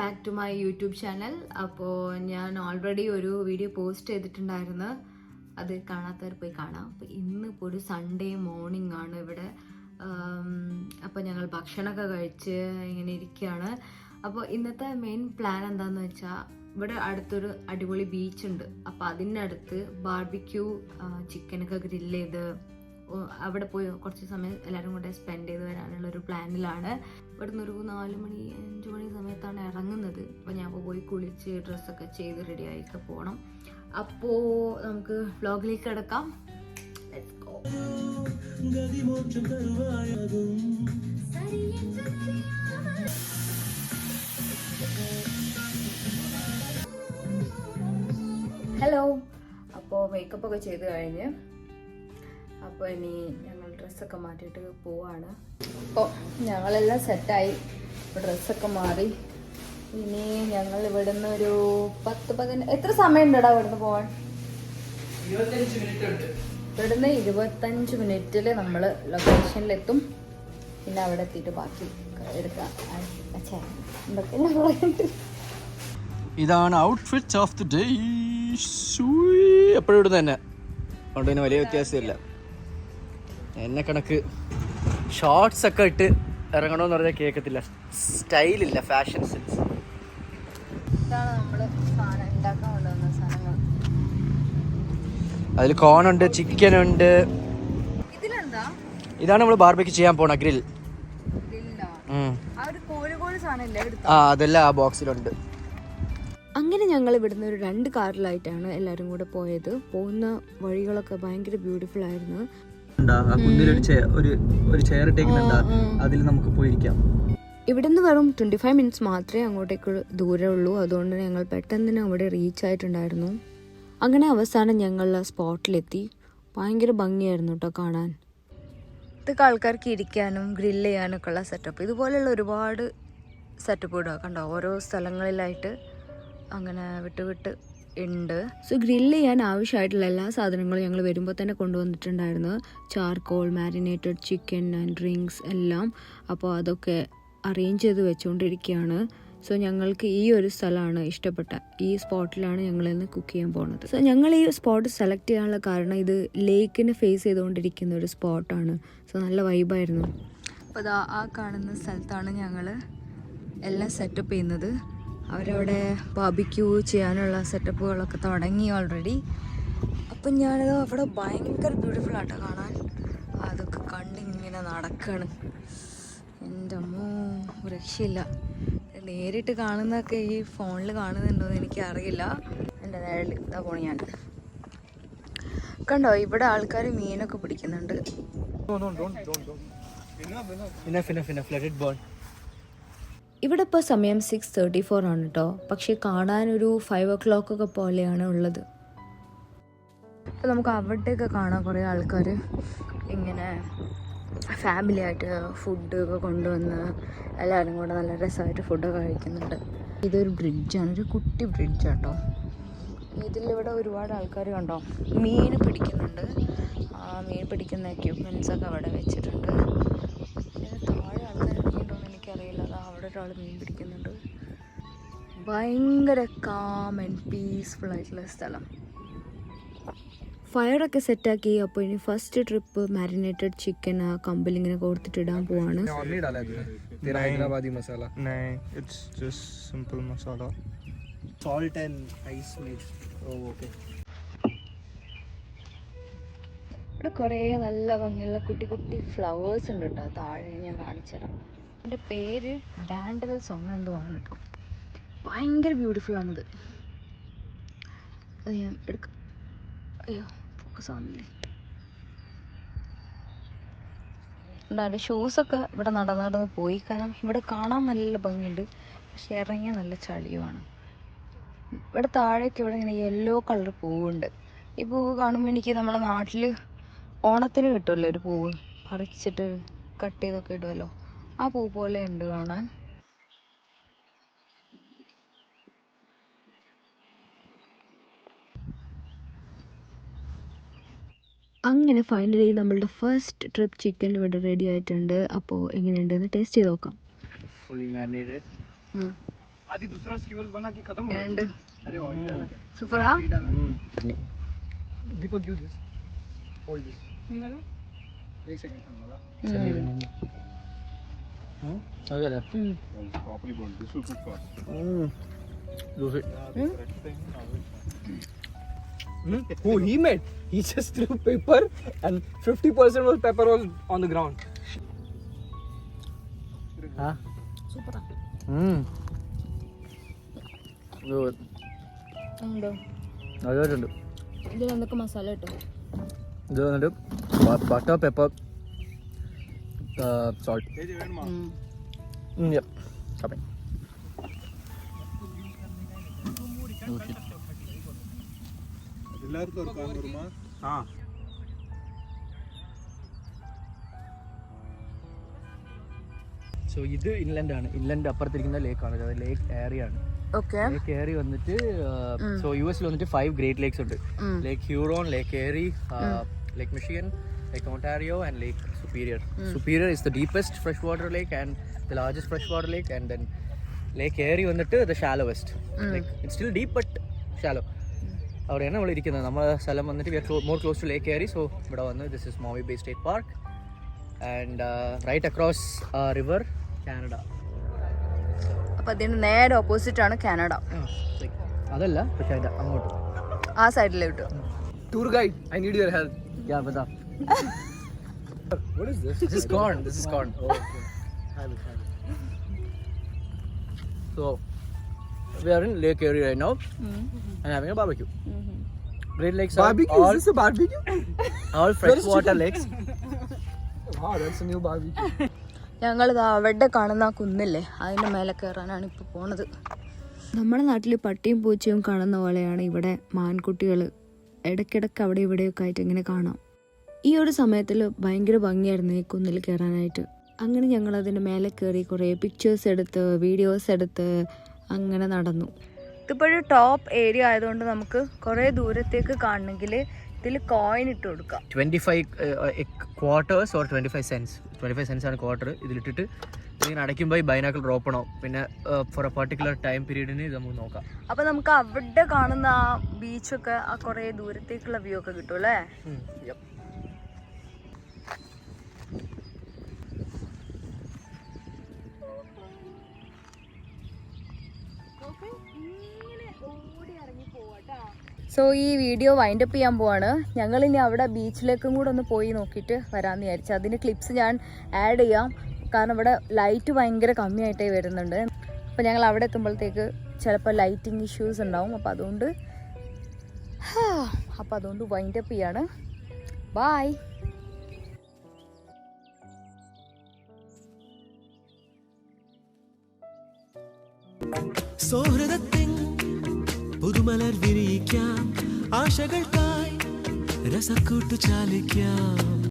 Back to my YouTube channel. അപ്പോൾ ഞാൻ already ഒരു വീഡിയോ പോസ്റ്റ് ചെയ്തിട്ടുണ്ടായിരുന്നു, അത് കാണാത്തവർ പോയി കാണാം. അപ്പോൾ ഇന്നിപ്പോൾ ഒരു സൺഡേ മോർണിംഗ് ആണ് ഇവിടെ. അപ്പോൾ ഞങ്ങൾ ഭക്ഷണമൊക്കെ കഴിച്ച് ഇങ്ങനെ ഇരിക്കുകയാണ്. അപ്പോൾ ഇന്നത്തെ മെയിൻ പ്ലാൻ എന്താണെന്ന് വെച്ചാൽ, ഇവിടെ അടുത്തൊരു അടിപൊളി ബീച്ചുണ്ട്. അപ്പോൾ അതിനടുത്ത് ബാർബിക്യൂ ചിക്കനൊക്കെ ഗ്രില്ല് ചെയ്ത് അവിടെ പോയി കുറച്ച് സമയം എല്ലാവരും കൂടെ സ്പെൻഡ് ചെയ്ത് വരാനുള്ളൊരു പ്ലാനിലാണ്. ഇവിടുന്ന് ഒരു 4 മണി 5 മണി സമയത്താണ് ഇറങ്ങുന്നത്. അപ്പോൾ ഞാൻ പോയി കുളിച്ച് ഡ്രസ്സൊക്കെ ചെയ്ത് റെഡി ആയിക്കെ പോകണം. അപ്പോൾ നമുക്ക് വ്ലോഗിലേക്ക് കിടക്കാം. Let's go. ഹലോ. അപ്പോൾ മേക്കപ്പ് ഒക്കെ ചെയ്ത് കഴിഞ്ഞ് അപ്പോൾ ഇനി ഞങ്ങൾ ഡ്രസ്സൊക്കെ മാറ്റിയിട്ട് പോവാണ്. അപ്പോൾ ഞങ്ങളെല്ലാം സെറ്റായി, ഡ്രസ്സൊക്കെ മാറി. ഇനി ഞങ്ങൾ ഇവിടുന്ന് ഒരു 10-15 എത്ര സമയം ഉണ്ടടാ ഇവിടുന്ന് പോവാൻ? 25 മിനിറ്റ് ഉണ്ട്. ഇവിടുന്ന് 25 മിനിറ്റിൽ നമ്മൾ ലൊക്കേഷനിലെത്തും. പിന്നെ അവിടെ എത്തിയിട്ട് ബാക്കി എടുക്കാം. എന്തൊക്കെ ഇതാണ് ഔട്ട്ഫിറ്റ് ഓഫ് ദി ഡേ. എപ്പോഴും ഇടുന്ന തന്നെ, അതുകൊണ്ട് തന്നെ വലിയ വ്യത്യാസമില്ല. എന്നെ കണക്ക് ഷോർട്സ് ഒക്കെ ഇട്ട് ഇറങ്ങണമെന്ന് പറഞ്ഞാൽ കേൾക്കത്തില്ല. സ്റ്റൈലില്ല, ഫാഷൻ സെൻസ്. അതിൽ കോണുണ്ട്, ചിക്കൻ ഉണ്ട്. ഇതാണ് നമ്മൾ ബാർബിക്യൂ ചെയ്യാൻ പോണ ഗ്രിൽ. അതെല്ലാം ആ ബോക്സിലുണ്ട്. അങ്ങനെ ഞങ്ങൾ ഇവിടുന്ന് ഒരു 2 കാറിലായിട്ടാണ് എല്ലാവരും കൂടെ പോയത്. പോകുന്ന വഴികളൊക്കെ ഭയങ്കര ബ്യൂട്ടിഫുൾ ആയിരുന്നു. അതിൽ നമുക്ക് പോയിരിക്കാം. ഇവിടുന്ന് വെറും 25 മിനിറ്റ്സ് മാത്രമേ അങ്ങോട്ടേക്ക് ദൂരമുള്ളൂ. അതുകൊണ്ട് ഞങ്ങൾ പെട്ടെന്ന് തന്നെ അവിടെ റീച്ച് ആയിട്ടുണ്ടായിരുന്നു. അങ്ങനെ അവസാനം ഞങ്ങൾ സ്പോട്ടിലെത്തി. ഭയങ്കര ഭംഗിയായിരുന്നു കേട്ടോ കാണാൻ. ഇതൊക്കെ ആൾക്കാർക്ക് ഇരിക്കാനും ഗ്രില്ല് ചെയ്യാനൊക്കെ ഉള്ള സെറ്റപ്പ്. ഇതുപോലെയുള്ള ഒരുപാട് സെറ്റപ്പ് ഇടുക കണ്ടോ, ഓരോ സ്ഥലങ്ങളിലായിട്ട് അങ്ങനെ വിട്ട് ഉണ്ട്. സോ ഗ്രില്ല് ചെയ്യാൻ ആവശ്യമായിട്ടുള്ള എല്ലാ സാധനങ്ങളും ഞങ്ങൾ വരുമ്പോൾ തന്നെ കൊണ്ടുവന്നിട്ടുണ്ടായിരുന്നു. Charcoal, marinated chicken and drinks എല്ലാം. അപ്പോൾ അതൊക്കെ അറേഞ്ച് ചെയ്ത് വെച്ചുകൊണ്ടിരിക്കുകയാണ്. സോ ഞങ്ങൾക്ക് ഈ ഒരു സ്ഥലമാണ് ഇഷ്ടപ്പെട്ട. ഈ സ്പോട്ടിലാണ് ഞങ്ങളിന്ന് കുക്ക് ചെയ്യാൻ പോകുന്നത്. സോ ഞങ്ങൾ ഈ സ്പോട്ട് സെലക്ട് ചെയ്യാനുള്ള കാരണം, ഇത് ലേക്കിന് ഫേസ് ചെയ്തുകൊണ്ടിരിക്കുന്ന ഒരു സ്പോട്ടാണ്. സോ നല്ല വൈബായിരുന്നു. അപ്പോൾ അതാ ആ കാണുന്ന സ്ഥലത്താണ് ഞങ്ങൾ എല്ലാം സെറ്റപ്പ് ചെയ്യുന്നത്. അവരവിടെ ബാർബിക്യൂ ചെയ്യാനുള്ള സെറ്റപ്പുകളൊക്കെ തുടങ്ങി ഓൾറെഡി. അപ്പം ഞാനത് അവിടെ ഭയങ്കര ബ്യൂട്ടിഫുൾ ആട്ടോ കാണാൻ. അതൊക്കെ കണ്ടിങ്ങനെ നടക്കുകയാണ്. എൻ്റെ അമ്മോ, രക്ഷയില്ല. നേരിട്ട് കാണുന്നതൊക്കെ ഈ ഫോണിൽ കാണുന്നുണ്ടോ എന്ന് എനിക്കറിയില്ല. എൻ്റെ നേരിൽ ഇതാ പോണി ഞാൻ. കണ്ടോ, ഇവിടെ ആൾക്കാർ മീനൊക്കെ പിടിക്കുന്നുണ്ട്. ഇവിടെ ഇപ്പോൾ സമയം 6:34 ആണ് കേട്ടോ. പക്ഷേ കാണാനൊരു 5 o'clock ഒക്കെ പോലെയാണ് ഉള്ളത്. അപ്പോൾ നമുക്ക് അവിടെയൊക്കെ കാണാം കുറേ ആൾക്കാർ ഇങ്ങനെ ഫാമിലി ആയിട്ട് ഫുഡ് ഒക്കെ കൊണ്ടുവന്ന് എല്ലാവരും കൂടെ നല്ല രസമായിട്ട് ഫുഡൊക്കെ കഴിക്കുന്നുണ്ട്. ഇതൊരു ബ്രിഡ്ജാണ്, ഒരു കുട്ടി ബ്രിഡ്ജ് കേട്ടോ. ഇതിലിവിടെ ഒരുപാട് ആൾക്കാർ കണ്ടോ മീൻ പിടിക്കുന്നുണ്ട്. ആ മീൻ പിടിക്കുന്ന എക്യുപ്മെൻറ്റ്സൊക്കെ അവിടെ വെച്ചിട്ടുണ്ട്. താഴെ ആൾക്കാർ മീനുണ്ടോയെന്ന് എനിക്കറിയില്ല. അതാ അവിടെ ഒരാൾ മീൻ പിടിക്കുന്നുണ്ട്. ഭയങ്കര കാം ആൻഡ് പീസ്ഫുൾ ആയിട്ടുള്ള സ്ഥലം. ഫയറൊക്കെ സെറ്റാക്കി. അപ്പോൾ ഇനി ഫസ്റ്റ് ട്രിപ്പ് മാരിനേറ്റഡ് ചിക്കൻ ആ കമ്പിലിങ്ങനെ കോർത്തിട്ടിടാൻ പോവാണ്. Hyderabadi masala. It's just simple masala. Salt and ice mix. Oh, okay. ഇവിടെ കുറേ നല്ല ഭംഗിയുള്ള കുട്ടി കുട്ടി ഫ്ലവേഴ്സ് ഉണ്ട് കേട്ടോ. താഴെ ഞാൻ കാണിച്ചു തരാം. എൻ്റെ പേര് ഡാൻഡൽ സോങ് എന്തോ ആണ് കേട്ടോ. ഭയങ്കര ബ്യൂട്ടിഫുൾ ആണിത്. അത് ഞാൻ എടുക്കാം. അയ്യോ ഫോക്കസ് ആവുന്നില്ലേ. ഉണ്ടാവില്ല. ഷൂസൊക്കെ ഇവിടെ നടന്ന് പോയി. കാരണം ഇവിടെ കാണാൻ നല്ല ഭംഗിയുണ്ട്, പക്ഷെ ഇറങ്ങിയാൽ നല്ല ചളിയുമാണ്. ഇവിടെ താഴേക്ക് ഇവിടെ ഇങ്ങനെ യെല്ലോ കളർ പൂവുണ്ട്. ഈ പൂവ് കാണുമ്പോൾ എനിക്ക് നമ്മുടെ നാട്ടിൽ ഓണത്തിന് കിട്ടുമല്ലോ ഒരു പൂവ്, പറിച്ചിട്ട് കട്ട് ചെയ്തൊക്കെ ഇടുമല്ലോ, ആ പൂ പോലെ ഉണ്ട് കാണാൻ. അങ്ങനെ ഫൈനലി നമ്മളുടെ ഫസ്റ്റ് ട്രിപ്പ് ചിക്കൻ ഇവിടെ റെഡി ആയിട്ടുണ്ട്. അപ്പോൾ എങ്ങനെയുണ്ടെന്ന് ടേസ്റ്റ് ചെയ്ത് നോക്കാം. Fully marinated. आदि दूसरा स्कीवर बना के खत्म हो And अरे super. Deepak give this hold this एक सेकंड അതെ properly boiled this will cook fast who he made he just threw pepper and 50% was pepper was on the ground Super. ഉണ്ടോ അതുകൊണ്ട് ഇതിൽ എന്തൊക്കെ മസാല ഇട്ടോ ഇത് വന്നിട്ട് ബട്ടർ പെപ്പർ സോൾട്ട് സോ ഇത് ഇൻലൻഡ് ആണ്. ഇൻലൻഡ് അപ്പുറത്തിരിക്കുന്ന ലേക്കാണ്, അത് ലേക്ക് ഏരിയ ആണ്. ഓക്കെ. ലേക്ക് ഏരി വന്നിട്ട് സോ യു എസിൽ വന്നിട്ട് 5 ഗ്രേറ്റ് ലേക്സ് ഉണ്ട്. Lake Huron, Lake Erie, Lake Michigan, Lake Ontario and Lake Superior. Superior is the deepest fresh water lake and the largest fresh water lake. And then Lake Erie വന്നിട്ട് the shallowest. Like it's still deep but shallow. അവിടെയാണ് നമ്മൾ ഇരിക്കുന്നത്. നമ്മുടെ സ്ഥലം വന്നിട്ട് we are more close to Lake Erie. So ഇവിടെ വന്ന് this is Maumee bay state park and right across river Canada. അപ്പൊ അതിന് നേരെ ഓപ്പോസിറ്റ് ആണ് കാനഡ. അതല്ല, പക്ഷേ അതിന്റെ അങ്ങോട്ട് ആ സൈഡിലോട്ട്. tour guide I need your help Yeah, bata. what is this This is corn. This is corn. oh, okay. Have it. So we are in Lake Erie right now and having a barbecue. Great Lakes are Barbecue? all, Is this a barbecue? all freshwater lakes. Wow, that's a new barbecue. ഞങ്ങളിത് അവിടെ കാണുന്ന ആ കുന്നില്ലേ, അതിൻ്റെ മേലെ കയറാനാണ് ഇപ്പോൾ പോണത്. നമ്മുടെ നാട്ടിൽ പട്ടിയും പൂച്ചയും കാണുന്ന പോലെയാണ് ഇവിടെ മാൻകുട്ടികൾ ഇടയ്ക്കിടയ്ക്ക് അവിടെ ഇവിടെയൊക്കെ ആയിട്ട് ഇങ്ങനെ കാണാം. ഈ ഒരു സമയത്തിൽ ഭയങ്കര ഭംഗിയായിരുന്നു ഈ കുന്നിൽ കയറാനായിട്ട്. അങ്ങനെ ഞങ്ങൾ അതിൻ്റെ മേലെ കയറി കുറേ പിക്ചേഴ്സ് എടുത്ത് വീഡിയോസ് എടുത്ത് അങ്ങനെ നടന്നു. ഇതിപ്പോഴും ടോപ്പ് ഏരിയ ആയതുകൊണ്ട് നമുക്ക് കുറേ ദൂരത്തേക്ക് കാണണമെങ്കിൽ ഇതിൽ കോയിൻ ഇട്ട് കൊടുക്കാം. 25 quarters or 25 cents. 25 cents ആണ് ക്വാർട്ടർ. ഇതിലിട്ടിട്ട് ഇങ്ങനെ അടയ്ക്കുമ്പോൾ ഈ ബൈനാക്കിൾ ഡ്രോപ്പ് ആണോ, പിന്നെ ഫോർ എ പർട്ടിക്കുലർ ടൈം പീരീഡിന് ഇത് നമുക്ക് നോക്കാം. അപ്പൊ നമുക്ക് അവിടെ കാണുന്ന ആ ബീച്ചൊക്കെ ആ കുറേ ദൂരത്തേക്കുള്ള വ്യൂ ഒക്കെ കിട്ടും അല്ലേ? സോ ഈ വീഡിയോ വൈൻഡപ്പ് ചെയ്യാൻ പോവാണ്. ഞങ്ങളിനി അവിടെ ബീച്ചിലേക്കും കൂടെ ഒന്ന് പോയി നോക്കിയിട്ട് വരാമെന്ന് വിചാരിച്ചു. അതിന് ക്ലിപ്സ് ഞാൻ ആഡ് ചെയ്യാം, കാരണം ഇവിടെ ലൈറ്റ് ഭയങ്കര കമ്മിയായിട്ടേ വരുന്നുണ്ട്. അപ്പോൾ ഞങ്ങൾ അവിടെ എത്തുമ്പോഴത്തേക്ക് ചിലപ്പോൾ ലൈറ്റിംഗ് ഇഷ്യൂസ് ഉണ്ടാവും. അപ്പോൾ അതുകൊണ്ട് വൈൻഡപ്പ് ചെയ്യാണ്. ബായ്. സൗഹൃദത്തിൻ പുതുമലർ വിരിയിക്കാം, ആശകൾക്കായി രസക്കൂട്ടു ചാലിക്കാം.